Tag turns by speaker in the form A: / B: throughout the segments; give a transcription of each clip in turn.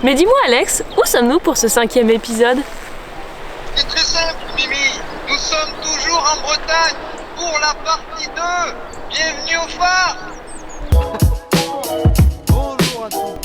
A: Mais dis-moi Alex, où sommes-nous pour ce 5e épisode?
B: C'est très simple, Mimi. Nous sommes toujours en Bretagne pour la partie 2. Bienvenue au phare. Bonjour à tous.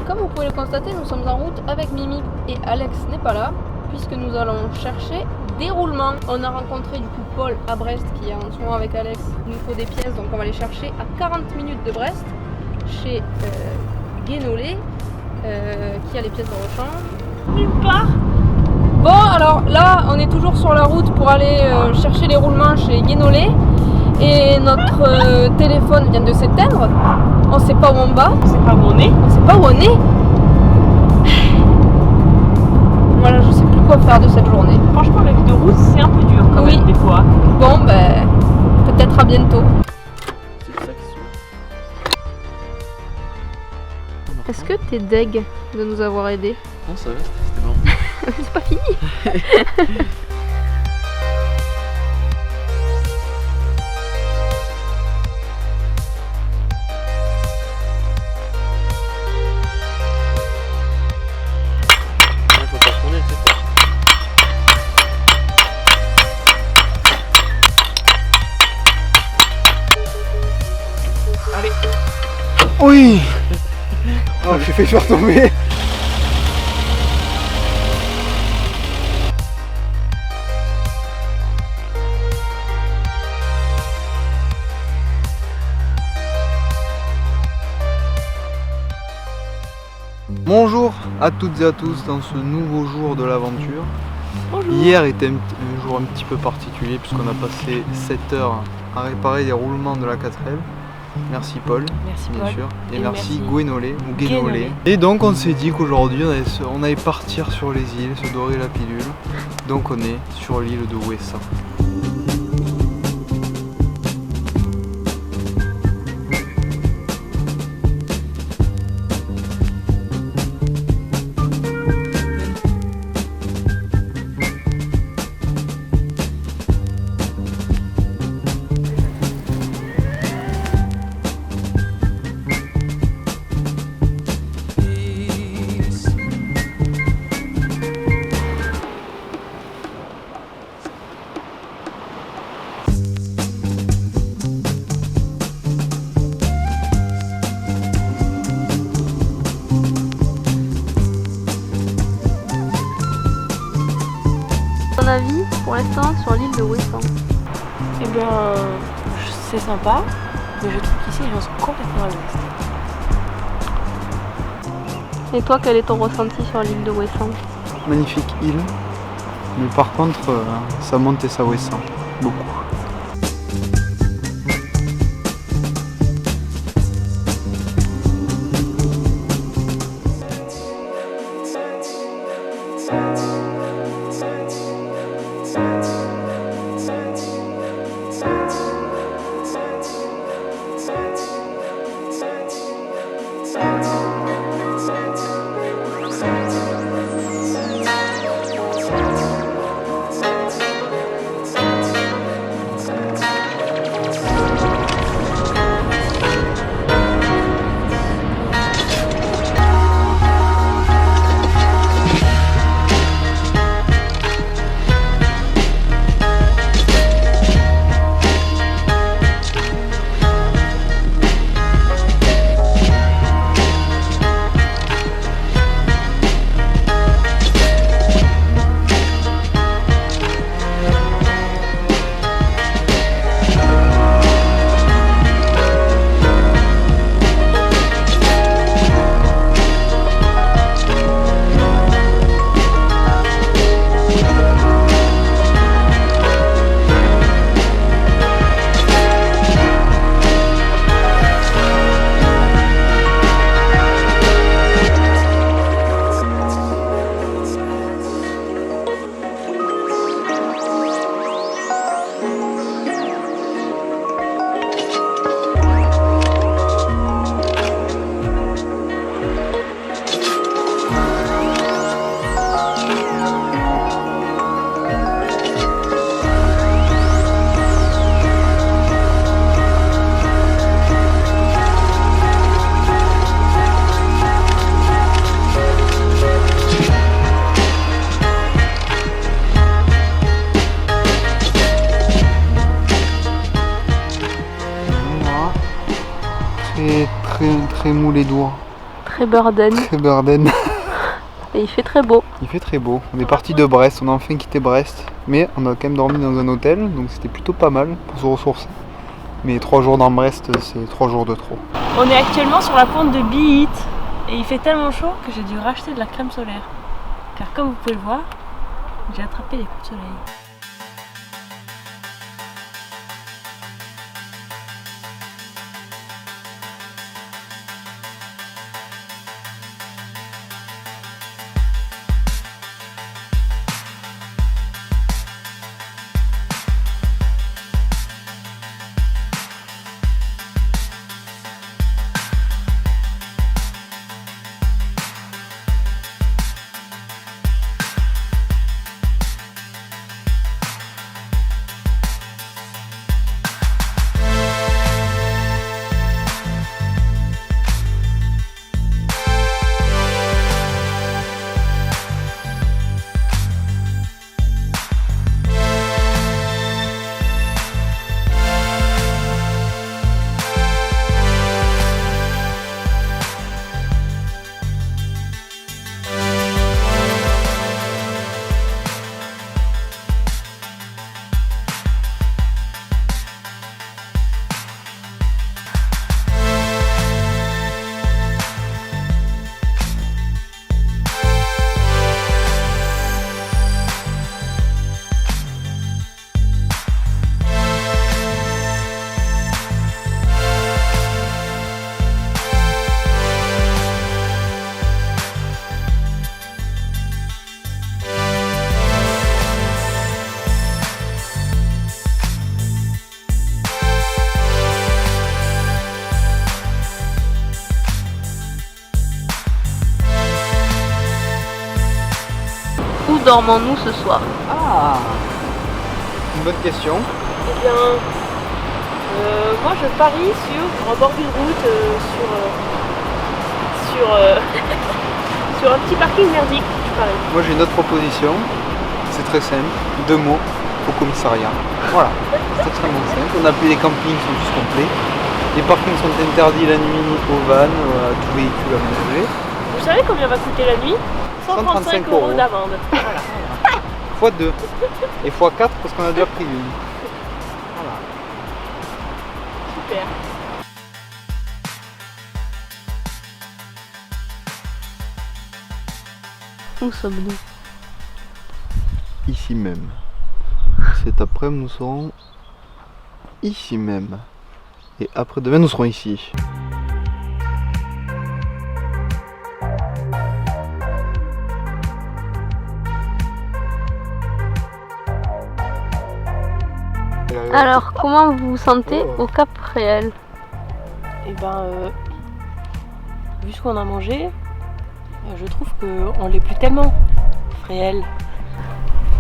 C: Comme vous pouvez le constater, nous sommes en route avec Mimi et Alex n'est pas là puisque nous allons chercher des roulements. On a rencontré du coup Paul à Brest qui est en ce moment avec Alex. Il nous faut des pièces donc on va les chercher à 40 minutes de Brest chez Guénolé qui a les pièces de rechange. Nulle part. Bon alors là on est toujours sur la route pour aller chercher les roulements chez Guénolé. Et notre téléphone vient de s'éteindre. On sait pas où on va.
A: On sait pas où on est.
C: On sait pas où on est. Voilà, je sais plus quoi faire de cette journée.
A: Franchement la vie de route c'est un peu dur quand
C: Oui.
A: même des fois.
C: Bon ben, peut-être à bientôt. Est-ce que t'es deg de nous avoir aidés?
D: Non, ça va, c'était bon.
C: C'est pas fini.
D: Faut pas tourner, c'est ça.
A: Allez.
B: Oui. Oh, j'ai fait faire tomber. Bonjour à toutes et à tous dans ce nouveau jour de l'aventure. Hier était un jour un petit peu particulier puisqu'on a passé 7 heures à réparer les roulements de la 4L. Merci Paul,
A: Merci
B: bien
A: Paul.
B: sûr, et
A: Et
B: merci
A: merci
B: Guénolé ou Guénolé.
A: Guénolé.
B: Et donc on s'est dit qu'aujourd'hui on allait partir sur les îles, se dorer la pilule. Donc on est sur l'île de Ouessant.
C: Ton avis pour l'instant sur l'île de Ouessant?
A: Eh bien c'est sympa, mais je trouve qu'ici les gens sont complètement à l'ouest.
C: Et toi, quel est ton ressenti sur l'île de Ouessant?
B: Magnifique île, mais par contre ça monte et ça Ouessant, beaucoup. moulé d'ours.
C: Très burden.
B: Très burden.
C: Et il fait très beau.
B: Il fait très beau. On est parti de Brest, on a enfin quitté Brest. Mais on a quand même dormi dans un hôtel, donc c'était plutôt pas mal pour se ressourcer. Mais 3 jours dans Brest, c'est 3 jours de trop.
A: On est actuellement sur la pointe de Biit et il fait tellement chaud que j'ai dû racheter de la crème solaire. Car comme vous pouvez le voir, j'ai attrapé des coups de soleil.
C: Où dormons-nous ce soir?
B: Ah, une bonne question.
A: Eh bien, moi je parie sur, en bord d'une route, sur un petit parking merdique, je parie.
B: Moi j'ai une autre proposition. C'est très simple. 2 mots, au commissariat. Voilà. C'est extrêmement simple. On a plus les campings sont tous complets. Les parkings sont interdits la nuit aux vannes, à tout véhicule aménagé.
A: Vous savez combien va coûter la nuit? 135 € d'amende. Voilà.
B: x2 et x4 parce qu'on a déjà pris une. Voilà.
A: Super.
C: Où sommes-nous?
B: Ici même. Cet après-midi nous serons ici même. Et après-demain nous serons ici.
C: Alors, comment vous vous sentez au Cap Réel?
A: Et ben, vu ce qu'on a mangé, je trouve qu'on l'est plus tellement réel.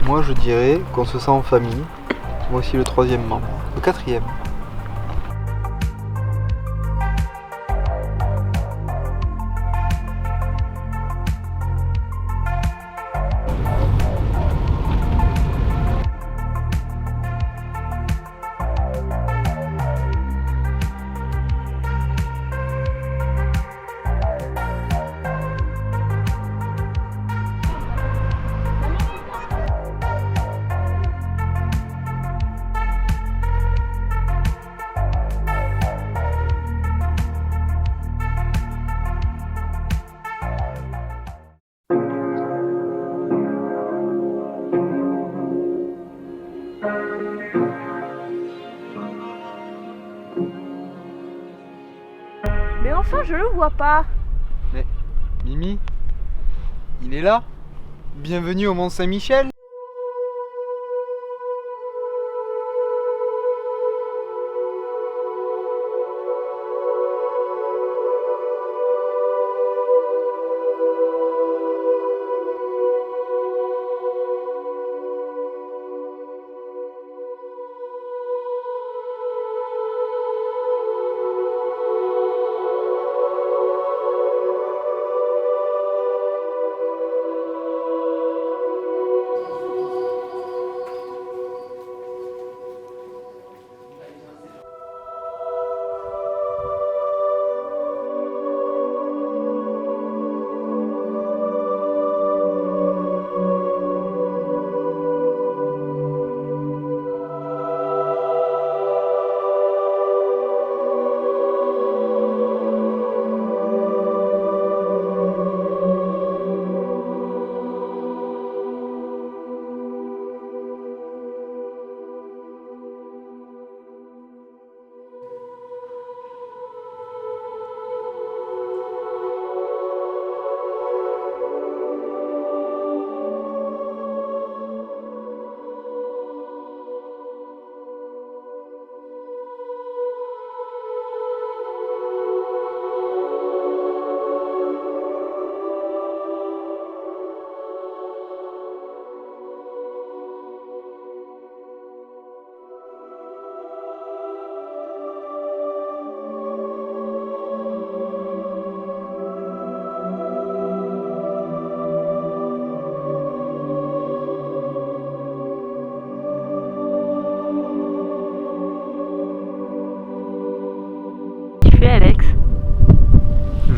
B: Moi je dirais qu'on se sent en famille. Moi aussi le 3e membre. Le 4e.
A: Mais enfin, je le vois pas.
B: Mais Mimi, il est là. Bienvenue au Mont Saint-Michel.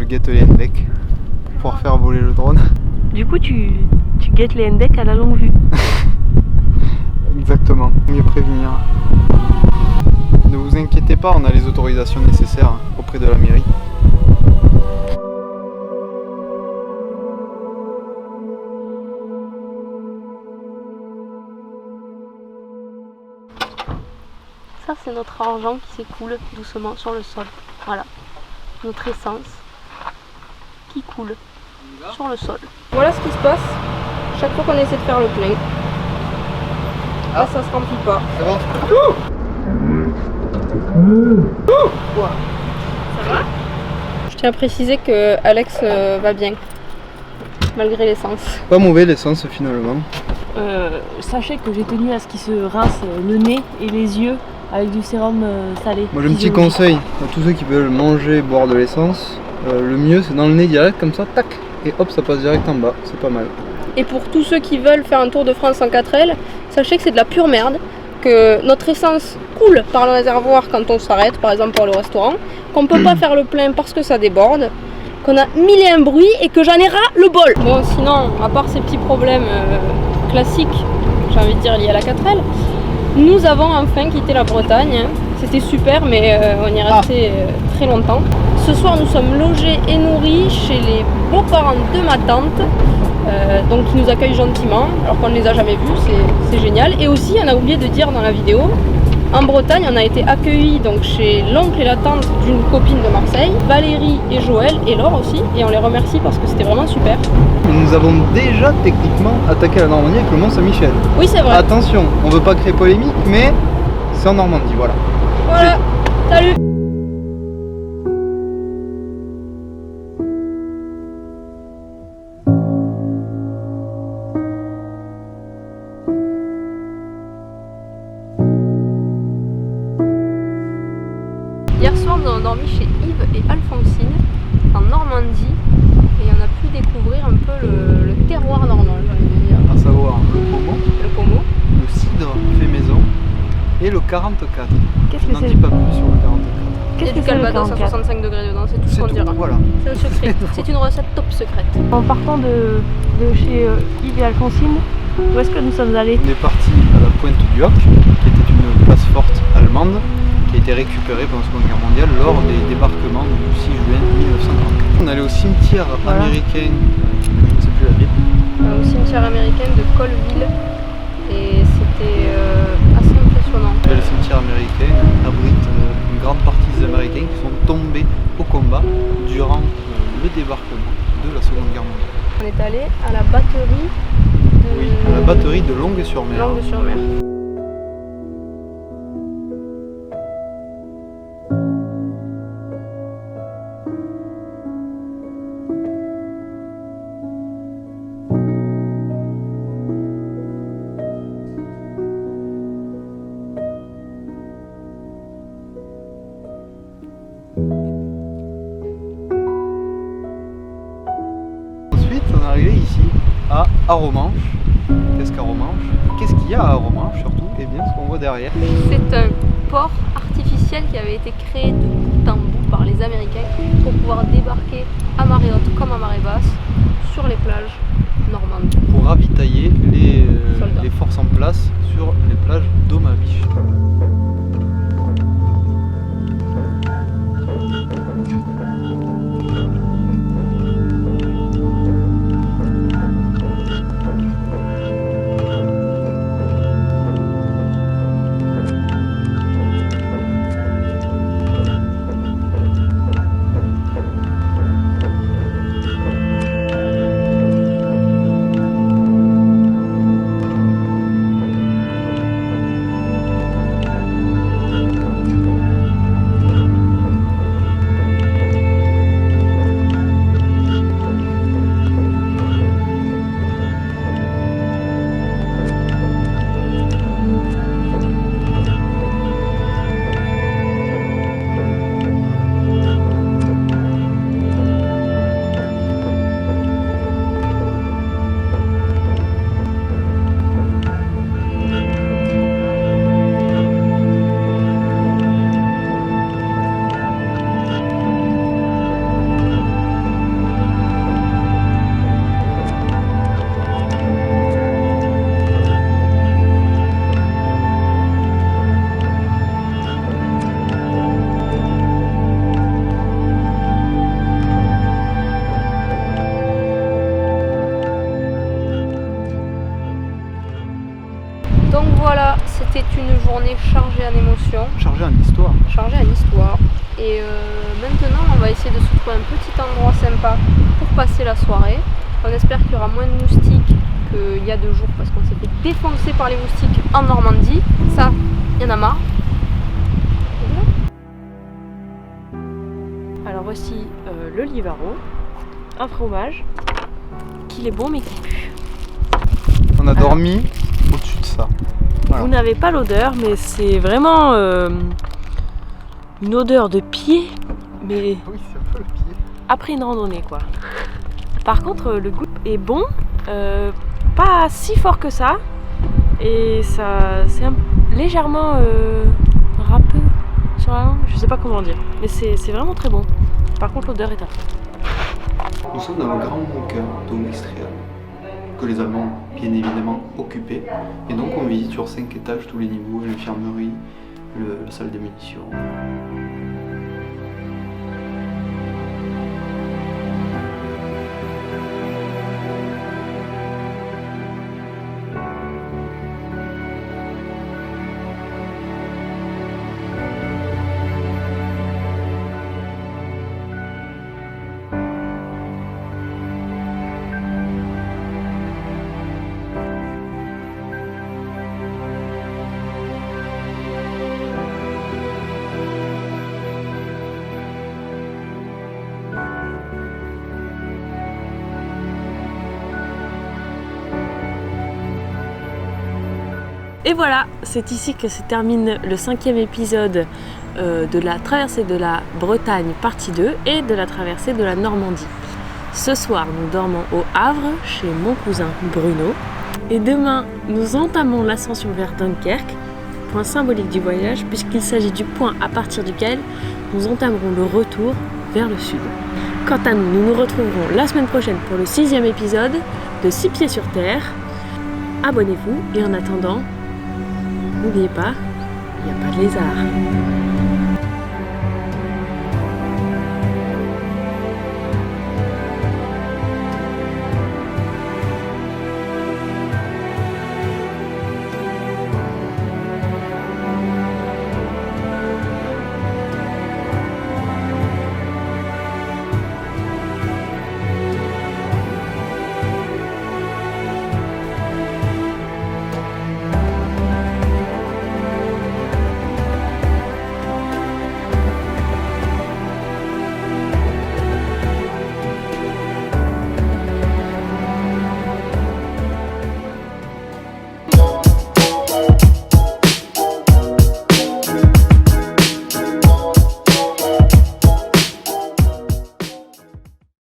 B: guette les NDEC pour pouvoir faire voler le drone.
A: Du coup, tu guettes les NDEC à la longue vue.
B: Exactement, mieux prévenir. Ne vous inquiétez pas, on a les autorisations nécessaires auprès de la mairie.
C: Ça, c'est notre argent qui s'écoule doucement sur le sol. Voilà, notre essence qui coule sur le sol. Voilà ce qui se passe chaque fois qu'on essaie de faire le plein. Là, ça se remplit pas.
B: C'est bon?
C: Ça va? Je tiens à préciser que Alex va bien, malgré l'essence.
B: Pas mauvais l'essence finalement.
A: Sachez que j'ai tenu à ce qu'il se rince le nez et les yeux avec du sérum salé.
B: Moi j'ai un petit conseil à tous ceux qui veulent manger, boire de l'essence. Le mieux c'est dans le nez direct comme ça, tac, et hop ça passe direct en bas, c'est pas mal.
C: Et pour tous ceux qui veulent faire un tour de France en 4L, sachez que c'est de la pure merde, que notre essence coule par le réservoir quand on s'arrête, par exemple pour le restaurant, qu'on peut pas faire le plein parce que ça déborde, qu'on a mille et un bruit et que j'en ai ras le bol. Bon, sinon, à part ces petits problèmes classiques, j'ai envie de dire liés à la 4L, nous avons enfin quitté la Bretagne. C'était super, mais on y est resté très longtemps. Ce soir, nous sommes logés et nourris chez les beaux-parents de ma tante, donc qui nous accueillent gentiment, alors qu'on ne les a jamais vus, c'est génial. Et aussi, on a oublié de dire dans la vidéo, en Bretagne, on a été accueillis donc chez l'oncle et la tante d'une copine de Marseille, Valérie et Joël, et Laure aussi, et on les remercie parce que c'était vraiment super.
B: Nous avons déjà techniquement attaqué la Normandie avec le Mont Saint-Michel.
C: Oui, c'est vrai.
B: Attention, on veut pas créer polémique, mais c'est en Normandie, voilà.
C: Voilà, salut. Hier soir, nous avons dormi chez Yves et Alphonsine en Normandie et on a pu découvrir un peu le terroir normand, j'ai envie de dire.
B: À savoir le pommeau,
C: Le pommeau.
B: le cidre fait maison et le 44.
A: Qu'est-ce
B: Je
A: que
B: n'en
A: c'est?
B: dis pas plus sur le 44.
C: Il y a du calvados à 65 degrés dedans, c'est tout ce
B: C'est
C: qu'on
B: tout,
C: dira.
B: voilà.
C: C'est un secret, c'est une recette top secrète.
A: En partant de chez Yves et Alphonsine, où est-ce que nous sommes allés?
B: On est parti à la pointe du Hoc, qui était une place forte allemande, qui a été récupérée pendant la Seconde Guerre mondiale lors des débarquements du 6 juin 1944. On allait au cimetière américain, je ne sais plus la ville.
C: Au cimetière américain de Colville et c'était assez impressionnant.
B: Le cimetière américain abrite une grande partie des Américains qui sont tombés au combat durant le débarquement de la Seconde Guerre mondiale.
C: On est allé à la batterie de...
B: Oui, à la batterie de Longues-sur-Mer.
C: Longues-sur-Mer.
B: Ensuite, on est arrivé ici, à Aromanches. Qu'est-ce qu'Aromanches? Qu'est-ce qu'il y a à Aromanches surtout? Eh bien, ce qu'on voit derrière.
C: C'est un port artificiel qui avait été créé de bout en bout par les Américains pour pouvoir débarquer à marée haute comme à marée basse sur les plages normandes.
B: Pour ravitailler
C: Soldats.
B: les forces en place sur les plages d'Omaviche.
C: voilà, c'était une journée chargée en émotions,
B: Chargé en histoire.
C: chargée en histoire. Et maintenant, on va essayer de se trouver un petit endroit sympa pour passer la soirée. On espère qu'il y aura moins de moustiques qu'il y a 2 jours parce qu'on s'est fait défoncer par les moustiques en Normandie. Ça, il y en a marre.
A: Alors voici le Livaro, un fromage, qu'il est bon mais qui pue.
B: On a dormi au-dessus de ça. Voilà.
A: Vous n'avez pas l'odeur, mais c'est vraiment une odeur de pied, mais
B: Oui, c'est un peu le pied.
A: après une randonnée quoi. Par contre, le goût est bon, pas si fort que ça, et ça c'est légèrement râpeux sur la langue, je sais pas comment dire, mais c'est vraiment très bon. Par contre, l'odeur est affreuse.
B: Nous sommes dans le grand bunker d'Omestrial, que les Allemands ont bien évidemment occupé. Et donc on visite sur 5 étages tous les niveaux, l'infirmerie, la salle des munitions.
A: Et voilà, c'est ici que se termine le 5e épisode de la traversée de la Bretagne partie 2 et de la traversée de la Normandie. Ce soir, nous dormons au Havre chez mon cousin Bruno. Et demain, nous entamons l'ascension vers Dunkerque, point symbolique du voyage puisqu'il s'agit du point à partir duquel nous entamerons le retour vers le sud. Quant à nous, nous nous retrouverons la semaine prochaine pour le 6e épisode de 6 pieds sur terre. Abonnez-vous et en attendant, n'oubliez pas, il n'y a pas de lézard.